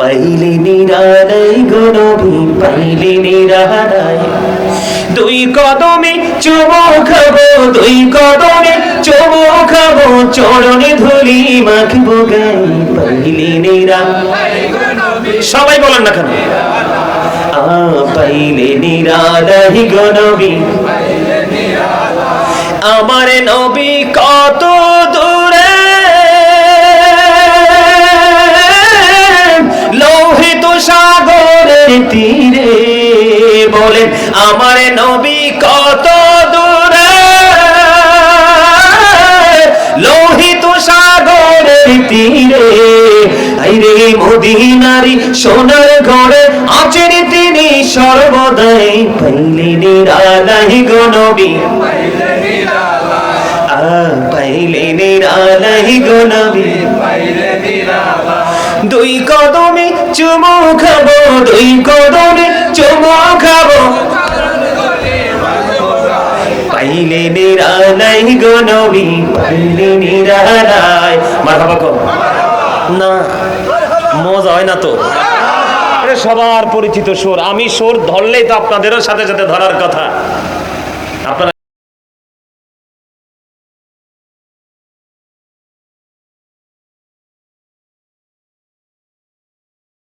পাইলে নিরালাই গো নবী পাইলে নিরালাই দুই কদমে চুমো খাবো দুই কদমে চুমো খাবো চরণে ধুলি মাখবো গাই পাইলে নিরালাই গো নবী সবাই বলেন না কেন পাইলে নিরালাই গো নবী আমার নবী কত দূরে লোহিত সাগরের তীরে বলেন আমার নবী কত দূরে লোহিত সাগরের তীরে আইরে মদিনারি সোনার ঘরে আছেন তিনি সর্বদাই পাইলে নিরালাই গো নবী পাইলে নিরালাই গো নবী দুই কদমে চুমো খাবো দুই কদমে চুমো খাবো পাইলে নিরালাই গো নবী পাইলে নিরালাই মারহাবা কর না মজা হয় না তো সবার পরিচিত সুর আমি সুর ধরলেই তো আপনাদেরও সাথে সাথে ধরার কথা আপনারা